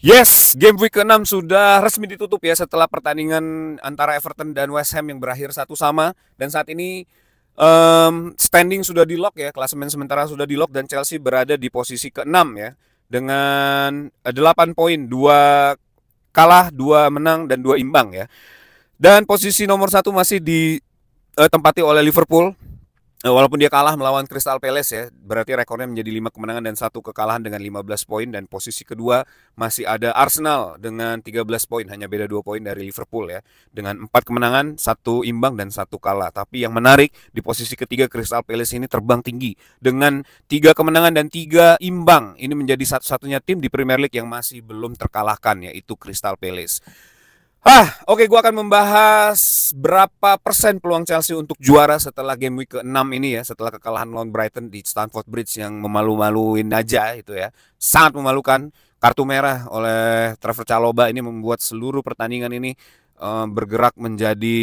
Yes, game week ke-6 sudah resmi ditutup ya setelah pertandingan antara Everton dan West Ham yang berakhir 1-1. Dan saat ini standing sudah di lock ya, klasemen sementara sudah di lock dan Chelsea berada di posisi ke-6 ya dengan 8 poin, 2 kalah, 2 menang dan 2 imbang ya. Dan posisi nomor 1 masih ditempati oleh Liverpool. Walaupun dia kalah melawan Crystal Palace ya, berarti rekornya menjadi 5 kemenangan dan 1 kekalahan dengan 15 poin. Dan posisi kedua masih ada Arsenal dengan 13 poin, hanya beda 2 poin dari Liverpool ya, dengan 4 kemenangan, 1 imbang dan 1 kalah. Tapi yang menarik, di posisi ketiga Crystal Palace ini terbang tinggi dengan 3 kemenangan dan 3 imbang. Ini menjadi satu-satunya tim di Premier League yang masih belum terkalahkan, yaitu Crystal Palace. Oke, gue akan membahas berapa persen peluang Chelsea untuk juara setelah game week ke-6 ini ya, setelah kekalahan lawan Brighton di Stamford Bridge yang memalu-maluin aja itu ya. Sangat memalukan. Kartu merah oleh Trevor Chalobah ini membuat seluruh pertandingan ini bergerak menjadi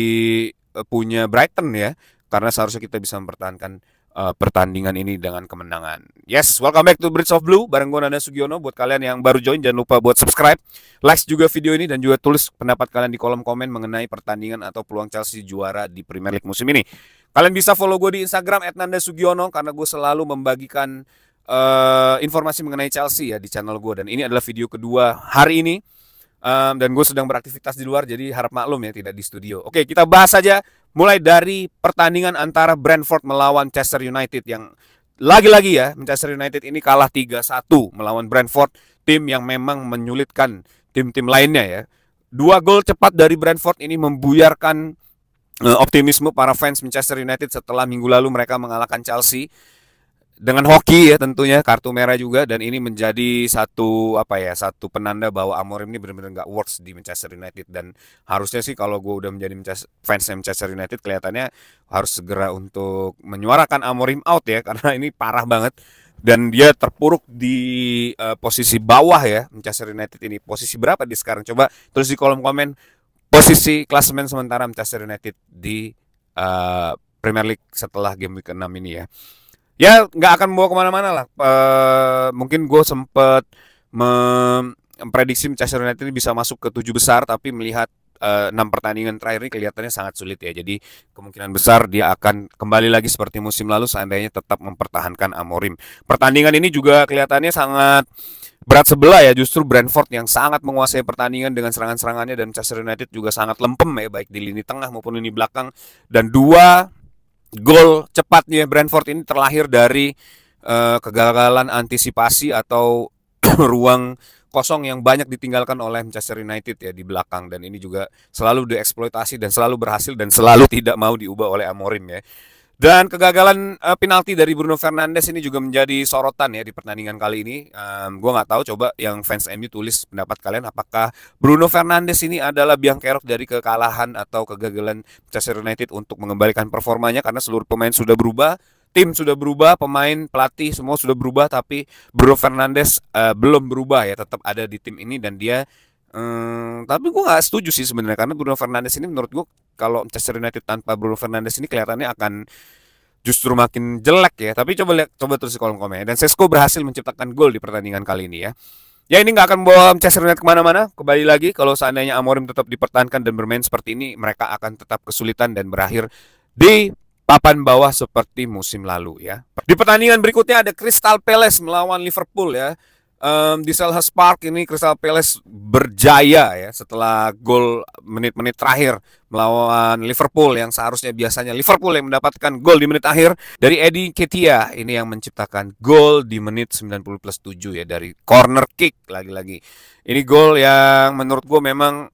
punya Brighton ya, karena seharusnya kita bisa mempertahankan pertandingan ini dengan kemenangan. Yes, welcome back to Bridge of Blue bareng gue Nanda Sugiono. Buat kalian yang baru join, jangan lupa buat subscribe, like juga video ini, dan juga tulis pendapat kalian di kolom komen mengenai pertandingan atau peluang Chelsea juara di Premier League musim ini. Kalian bisa follow gue di Instagram @nandasugiono karena gue selalu membagikan informasi mengenai Chelsea ya di channel gue. Dan ini adalah video kedua hari ini. Dan gue sedang beraktivitas di luar, jadi harap maklum ya tidak di studio. Oke, kita bahas saja mulai dari pertandingan antara Brentford melawan Manchester United yang lagi-lagi ya, Manchester United ini kalah 3-1 melawan Brentford, tim yang memang menyulitkan tim-tim lainnya ya. 2 gol cepat dari Brentford ini membuyarkan optimisme para fans Manchester United setelah minggu lalu mereka mengalahkan Chelsea dengan hoki ya, tentunya kartu merah juga. Dan ini menjadi satu penanda bahwa Amorim ini benar-benar nggak works di Manchester United. Dan harusnya sih kalau gue udah menjadi fans Manchester United, kelihatannya harus segera untuk menyuarakan Amorim out ya, karena ini parah banget. Dan dia terpuruk di posisi bawah ya, Manchester United ini. Posisi berapa di sekarang? Coba tulis di kolom komen posisi klasemen sementara Manchester United di Premier League setelah game week ke-6 ini ya. Ya nggak akan bawa kemana-mana lah. Mungkin gue sempet memprediksi Manchester United ini bisa masuk ke 7 besar, tapi melihat 6 pertandingan terakhir ini kelihatannya sangat sulit ya. Jadi kemungkinan besar dia akan kembali lagi seperti musim lalu seandainya tetap mempertahankan Amorim. Pertandingan ini juga kelihatannya sangat berat sebelah ya. Justru Brentford yang sangat menguasai pertandingan dengan serangan-serangannya, dan Manchester United juga sangat lempem ya, baik di lini tengah maupun lini belakang. Dan 2 gol cepatnya Brentford ini terlahir dari kegagalan antisipasi atau ruang kosong yang banyak ditinggalkan oleh Manchester United ya di belakang. Dan ini juga selalu dieksploitasi dan selalu berhasil dan selalu tidak mau diubah oleh Amorim ya. Dan kegagalan penalti dari Bruno Fernandes ini juga menjadi sorotan ya di pertandingan kali ini. Gue nggak tahu, coba yang fans MU tulis pendapat kalian, apakah Bruno Fernandes ini adalah biang kerok dari kekalahan atau kegagalan Manchester United untuk mengembalikan performanya, karena seluruh pemain sudah berubah, tim sudah berubah, pemain, pelatih semua sudah berubah, tapi Bruno Fernandes belum berubah ya, tetap ada di tim ini. Dan dia tapi gue nggak setuju sih sebenarnya, karena Bruno Fernandes ini menurut gue, kalau Manchester United tanpa Bruno Fernandes ini kelihatannya akan justru makin jelek ya. Tapi coba terus di kolom komen. Dan Sesko berhasil menciptakan gol di pertandingan kali ini ya. Ya, ini nggak akan bawa Manchester United kemana-mana. Kembali lagi, kalau seandainya Amorim tetap dipertahankan dan bermain seperti ini, mereka akan tetap kesulitan dan berakhir di papan bawah seperti musim lalu ya. Di pertandingan berikutnya ada Crystal Palace melawan Liverpool ya. Di Selhurst Park ini Crystal Palace berjaya ya setelah gol menit-menit terakhir melawan Liverpool, yang seharusnya biasanya Liverpool yang mendapatkan gol di menit akhir dari Eddie Nketiah. Ini yang menciptakan gol di menit 90+7 ya, dari corner kick lagi-lagi. Ini gol yang menurut gue memang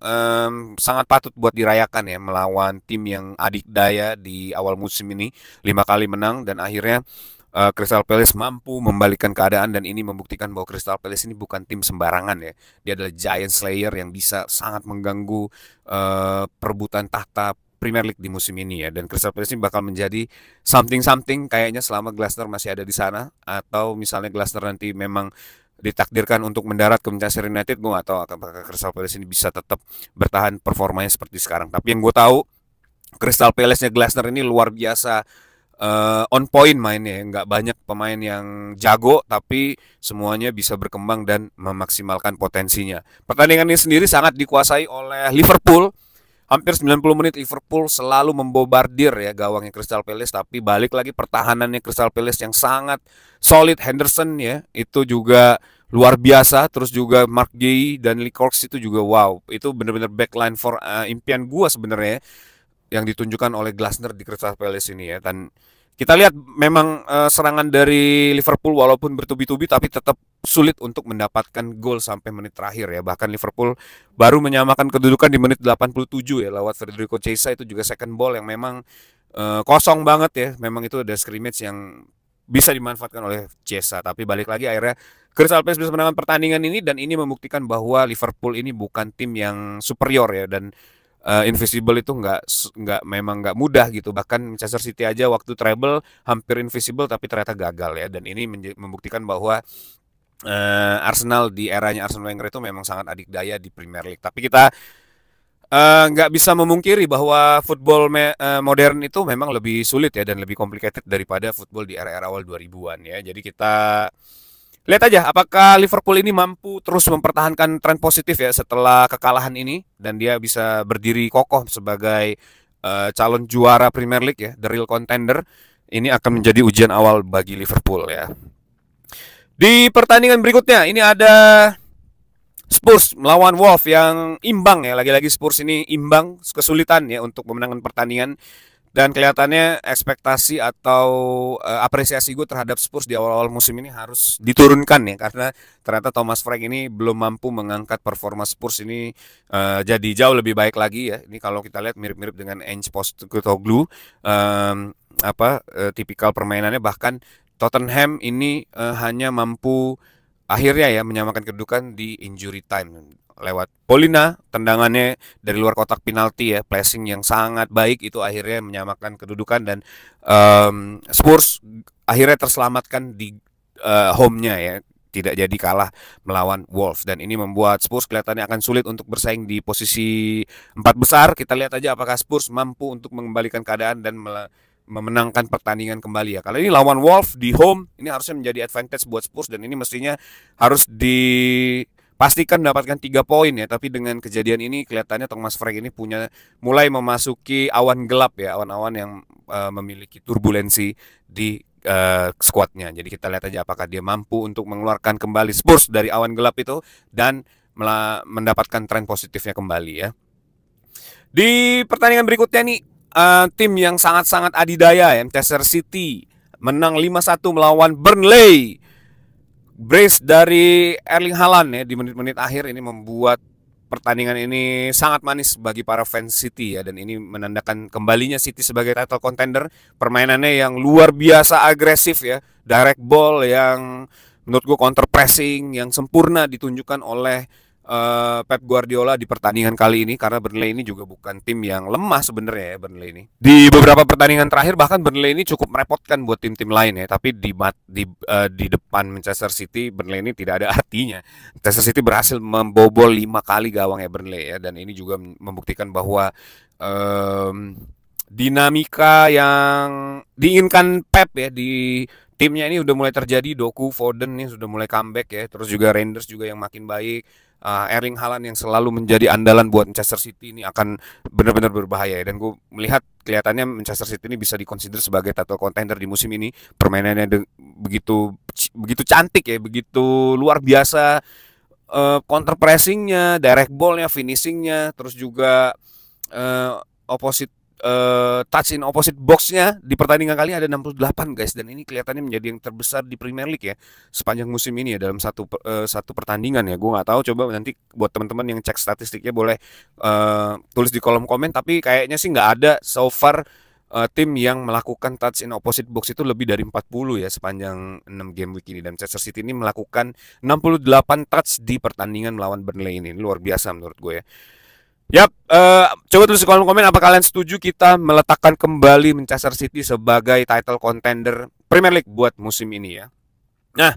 sangat patut buat dirayakan ya, melawan tim yang adikdaya di awal musim ini, 5 kali menang, dan akhirnya Crystal Palace mampu membalikkan keadaan. Dan ini membuktikan bahwa Crystal Palace ini bukan tim sembarangan ya. Dia adalah giant slayer yang bisa sangat mengganggu perebutan tahta Premier League di musim ini ya. Dan Crystal Palace ini bakal menjadi something kayaknya selama Glasner masih ada di sana. Atau misalnya Glasner nanti memang ditakdirkan untuk mendarat ke Manchester United, gue gak tahu apakah Crystal Palace ini bisa tetap bertahan performanya seperti sekarang. Tapi yang gue tahu, Crystal Palace-nya Glasner ini luar biasa on point mainnya, nggak banyak pemain yang jago tapi semuanya bisa berkembang dan memaksimalkan potensinya. Pertandingan ini sendiri sangat dikuasai oleh Liverpool. Hampir 90 menit Liverpool selalu membobardir ya gawangnya Crystal Palace, tapi balik lagi pertahanannya Crystal Palace yang sangat solid. Henderson ya itu juga luar biasa, terus juga Mark Guehi dan Lee Corks itu juga wow, itu benar-benar backline for impian gua sebenarnya yang ditunjukkan oleh Glasner di Crystal Palace ini ya. Dan kita lihat memang serangan dari Liverpool walaupun bertubi-tubi tapi tetap sulit untuk mendapatkan gol sampai menit terakhir ya. Bahkan Liverpool baru menyamakan kedudukan di menit 87 ya lewat Federico Chiesa, itu juga second ball yang memang kosong banget ya. Memang itu ada scrimmage yang bisa dimanfaatkan oleh Chiesa, tapi balik lagi akhirnya Crystal Palace bisa menangkan pertandingan ini, dan ini membuktikan bahwa Liverpool ini bukan tim yang superior ya. Dan invisible itu memang nggak mudah gitu. Bahkan Manchester City aja waktu treble hampir invisible tapi ternyata gagal ya. Dan ini membuktikan bahwa Arsenal di eranya Arsene Wenger itu memang sangat adikdaya di Premier League. Tapi kita nggak bisa memungkiri bahwa football modern itu memang lebih sulit ya dan lebih complicated daripada football di era-era awal 2000-an ya. Jadi kita lihat aja apakah Liverpool ini mampu terus mempertahankan tren positif ya setelah kekalahan ini, dan dia bisa berdiri kokoh sebagai calon juara Premier League ya, the real contender. Ini akan menjadi ujian awal bagi Liverpool ya. Di pertandingan berikutnya ini ada Spurs melawan Wolves yang imbang ya. Lagi-lagi Spurs ini imbang, kesulitan ya untuk memenangkan pertandingan. Dan kelihatannya ekspektasi atau apresiasi gue terhadap Spurs di awal-awal musim ini harus diturunkan ya, karena ternyata Thomas Frank ini belum mampu mengangkat performa Spurs ini jadi jauh lebih baik lagi ya. Ini kalau kita lihat mirip-mirip dengan Ange Postecoglou, tipikal permainannya. Bahkan Tottenham ini hanya mampu akhirnya ya menyamakan kedudukan di injury time lewat Polina, tendangannya dari luar kotak penalti ya, placing yang sangat baik itu akhirnya menyamakan kedudukan. Dan Spurs akhirnya terselamatkan di home-nya ya, tidak jadi kalah melawan Wolves. Dan ini membuat Spurs kelihatannya akan sulit untuk bersaing di posisi 4 besar. Kita lihat aja apakah Spurs mampu untuk mengembalikan keadaan dan memenangkan pertandingan kembali ya. Kalau ini lawan Wolves di home, ini harusnya menjadi advantage buat Spurs, dan ini mestinya harus pastikan mendapatkan 3 poin ya. Tapi dengan kejadian ini kelihatannya Thomas Frank ini mulai memasuki awan gelap ya, awan-awan yang memiliki turbulensi di skuadnya. Jadi kita lihat aja apakah dia mampu untuk mengeluarkan kembali Spurs dari awan gelap itu dan mendapatkan tren positifnya kembali ya. Di pertandingan berikutnya nih tim yang sangat-sangat adidaya ya, Manchester City menang 5-1 melawan Burnley. Brace dari Erling Haaland ya di menit-menit akhir ini membuat pertandingan ini sangat manis bagi para fans City ya, dan ini menandakan kembalinya City sebagai title contender. Permainannya yang luar biasa agresif ya, direct ball yang menurut gue counter pressing yang sempurna ditunjukkan oleh Pep Guardiola di pertandingan kali ini, karena Burnley ini juga bukan tim yang lemah sebenarnya ya. Burnley ini di beberapa pertandingan terakhir bahkan Burnley ini cukup merepotkan buat tim-tim lain ya, tapi di depan Manchester City Burnley ini tidak ada artinya. Manchester City berhasil membobol 5 kali gawangnya Burnley ya, dan ini juga membuktikan bahwa dinamika yang diinginkan Pep ya di timnya ini udah mulai terjadi. Doku, Foden nih sudah mulai comeback ya, terus juga Reinders juga yang makin baik. Erling Haaland yang selalu menjadi andalan buat Manchester City ini akan benar-benar berbahaya ya. Dan gue melihat kelihatannya Manchester City ini bisa dikonsider sebagai title contender di musim ini. Permainannya begitu cantik ya, begitu luar biasa, counter pressingnya, direct ballnya, finishingnya, terus juga touch in opposite boxnya di pertandingan kali ada 68 guys, dan ini kelihatannya menjadi yang terbesar di Premier League ya sepanjang musim ini ya dalam satu pertandingan ya. Gue nggak tahu, coba nanti buat teman-teman yang cek statistiknya boleh tulis di kolom komen, tapi kayaknya sih nggak ada so far tim yang melakukan touch in opposite box itu lebih dari 40 ya sepanjang 6 game week ini. Dan Manchester City ini melakukan 68 touch di pertandingan melawan Burnley ini luar biasa menurut gue ya. Yap, coba tulis di kolom komen apa kalian setuju kita meletakkan kembali Manchester City sebagai title contender Premier League buat musim ini ya. Nah,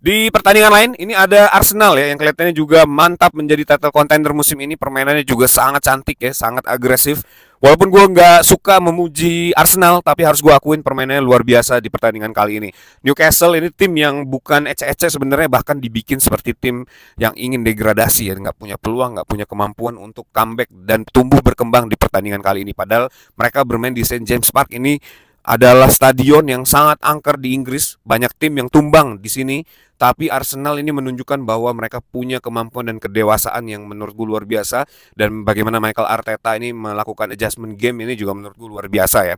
Di pertandingan lain, ini ada Arsenal ya, yang kelihatannya juga mantap menjadi title contender musim ini. Permainannya juga sangat cantik ya, sangat agresif. Walaupun gue nggak suka memuji Arsenal, tapi harus gue akuin permainannya luar biasa di pertandingan kali ini. Newcastle ini tim yang bukan ecek-ecek sebenarnya, bahkan dibikin seperti tim yang ingin degradasi ya, nggak punya peluang, nggak punya kemampuan untuk comeback dan tumbuh berkembang di pertandingan kali ini. Padahal mereka bermain di St. James Park, ini adalah stadion yang sangat angker di Inggris. Banyak tim yang tumbang di sini, tapi Arsenal ini menunjukkan bahwa mereka punya kemampuan dan kedewasaan yang menurut gue luar biasa. Dan bagaimana Mikel Arteta ini melakukan adjustment game ini juga menurut gue luar biasa ya.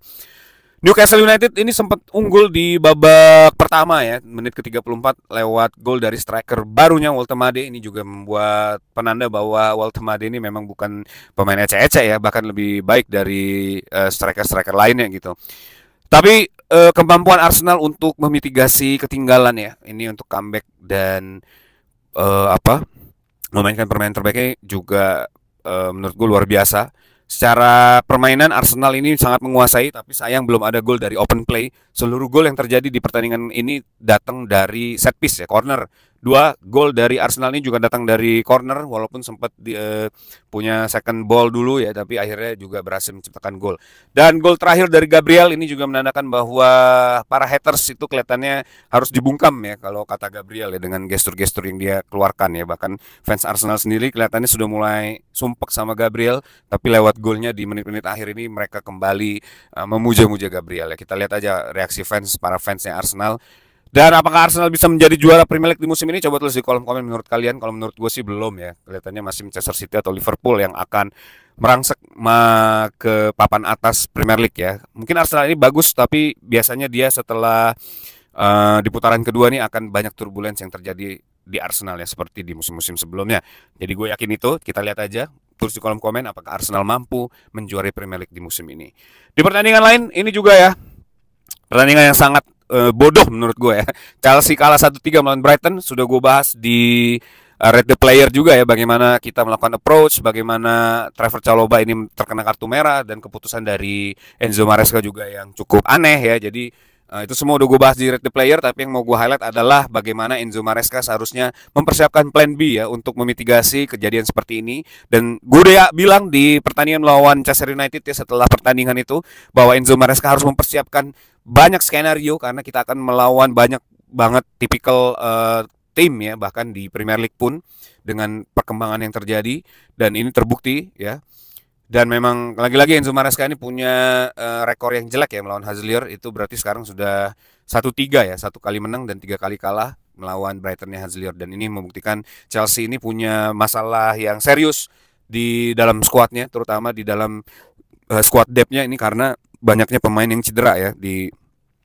Newcastle United ini sempat unggul di babak pertama ya, menit ke-34 lewat gol dari striker barunya Woltemade. Ini juga membuat penanda bahwa Woltemade ini memang bukan pemain ecek-ecek ya, bahkan lebih baik dari striker-striker lainnya gitu. Tapi kemampuan Arsenal untuk memitigasi ketinggalan ya, ini untuk comeback dan memainkan permainan terbaiknya juga menurut gue luar biasa. Secara permainan Arsenal ini sangat menguasai, tapi sayang belum ada gol dari open play. Seluruh gol yang terjadi di pertandingan ini datang dari set piece ya, corner. 2 gol dari Arsenal ini juga datang dari corner, walaupun sempat punya second ball dulu ya, tapi akhirnya juga berhasil menciptakan gol. Dan gol terakhir dari Gabriel ini juga menandakan bahwa para haters itu kelihatannya harus dibungkam ya, kalau kata Gabriel ya, dengan gestur-gestur yang dia keluarkan ya. Bahkan fans Arsenal sendiri kelihatannya sudah mulai sumpek sama Gabriel, tapi lewat golnya di menit-menit akhir ini mereka kembali memuja-muja Gabriel ya. Kita lihat aja reaksi para fansnya Arsenal. Dan apakah Arsenal bisa menjadi juara Premier League di musim ini? Coba tulis di kolom komen menurut kalian. Kalau menurut gue sih belum ya. Kelihatannya masih Manchester City atau Liverpool yang akan merangsek ke papan atas Premier League ya. Mungkin Arsenal ini bagus, tapi biasanya dia setelah di putaran kedua nih akan banyak turbulence yang terjadi di Arsenal ya, seperti di musim-musim sebelumnya. Jadi gue yakin itu. Kita lihat aja. Tulis di kolom komen apakah Arsenal mampu menjuarai Premier League di musim ini. Di pertandingan lain ini juga ya, pertandingan yang sangat bodoh menurut gue ya. Chelsea kalah 1-3 melawan Brighton. Sudah gue bahas di Rate the Player juga ya, bagaimana kita melakukan approach, bagaimana Trevor Chalobah ini terkena kartu merah, dan keputusan dari Enzo Maresca juga yang cukup aneh ya. Jadi itu semua udah gue bahas di Rate the Player, tapi yang mau gue highlight adalah bagaimana Enzo Maresca seharusnya mempersiapkan plan B ya untuk memitigasi kejadian seperti ini. Dan gue udah bilang di pertandingan melawan Manchester United ya, setelah pertandingan itu, bahwa Enzo Maresca harus mempersiapkan banyak skenario karena kita akan melawan banyak banget tipikal tim ya, bahkan di Premier League pun dengan perkembangan yang terjadi, dan ini terbukti ya. Dan memang lagi-lagi Enzo Maresca ini punya rekor yang jelek ya melawan Hazlier. Itu berarti sekarang sudah 1-3 ya, 1 kali menang dan 3 kali kalah melawan Brightonnya Hazlier. Dan ini membuktikan Chelsea ini punya masalah yang serius di dalam skuadnya, terutama di dalam squad depth-nya ini, karena banyaknya pemain yang cedera ya di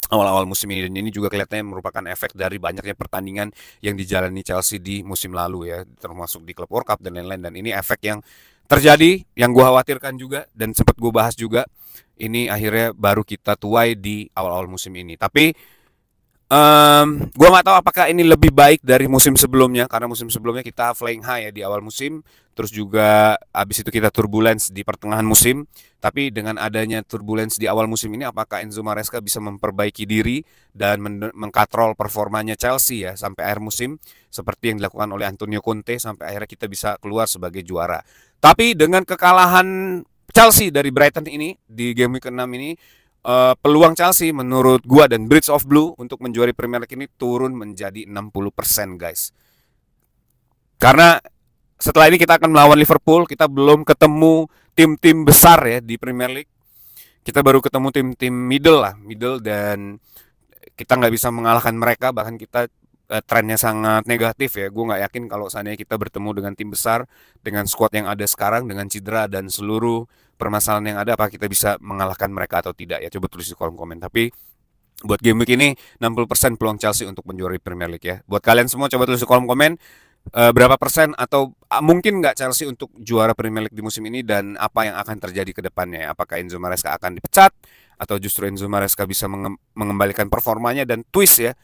awal-awal musim ini. Dan ini juga kelihatannya merupakan efek dari banyaknya pertandingan yang dijalani Chelsea di musim lalu ya, termasuk di Club World Cup dan lain-lain. Dan ini efek yang terjadi, yang gue khawatirkan juga, dan sempat gue bahas juga. Ini akhirnya baru kita tuai di awal-awal musim ini. Tapi gue nggak tahu apakah ini lebih baik dari musim sebelumnya, karena musim sebelumnya kita flying high ya di awal musim, terus juga abis itu kita turbulence di pertengahan musim. Tapi dengan adanya turbulence di awal musim ini, apakah Enzo Maresca bisa memperbaiki diri dan mengkatrol performanya Chelsea ya sampai akhir musim, seperti yang dilakukan oleh Antonio Conte, sampai akhirnya kita bisa keluar sebagai juara. Tapi dengan kekalahan Chelsea dari Brighton ini di game week ke-6 ini, peluang Chelsea menurut gua dan Bridge of Blue untuk menjuari Premier League ini turun menjadi 60% guys. Karena setelah ini kita akan melawan Liverpool, kita belum ketemu tim-tim besar ya di Premier League. Kita baru ketemu tim-tim middle, dan kita nggak bisa mengalahkan mereka. Bahkan kita trennya sangat negatif ya. Gue nggak yakin kalau seandainya kita bertemu dengan tim besar, dengan squad yang ada sekarang, dengan cedera dan seluruh permasalahan yang ada, apa kita bisa mengalahkan mereka atau tidak ya. Coba tulis di kolom komen. Tapi buat game week ini 60% peluang Chelsea untuk menjuarai Premier League ya. Buat kalian semua coba tulis di kolom komen berapa persen atau mungkin nggak Chelsea untuk juara Premier League di musim ini, dan apa yang akan terjadi ke depannya. Apakah Enzo Maresca akan dipecat, atau justru Enzo Maresca bisa mengembalikan performanya dan twist ya,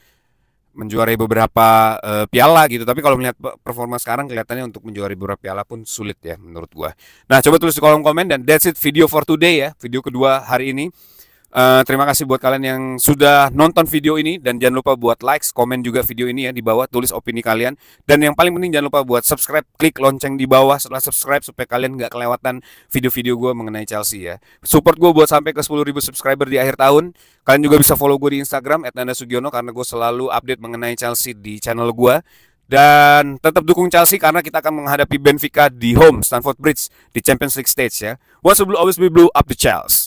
menjuarai beberapa piala gitu. Tapi kalau melihat performa sekarang, kelihatannya untuk menjuarai beberapa piala pun sulit ya menurut gua. Nah, coba tulis di kolom komen. Dan that's it video for today ya, video kedua hari ini. Terima kasih buat kalian yang sudah nonton video ini, dan jangan lupa buat likes, komen juga video ini ya di bawah, tulis opini kalian. Dan yang paling penting jangan lupa buat subscribe, klik lonceng di bawah setelah subscribe supaya kalian nggak kelewatan video-video gue mengenai Chelsea ya. Support gue buat sampai ke 10.000 subscriber di akhir tahun. Kalian juga bisa follow gue di Instagram @nandasugiono karena gue selalu update mengenai Chelsea di channel gue. Dan tetap dukung Chelsea karena kita akan menghadapi Benfica di home Stamford Bridge di Champions League stage ya. Once the blue, always be blue, up the Chelsea.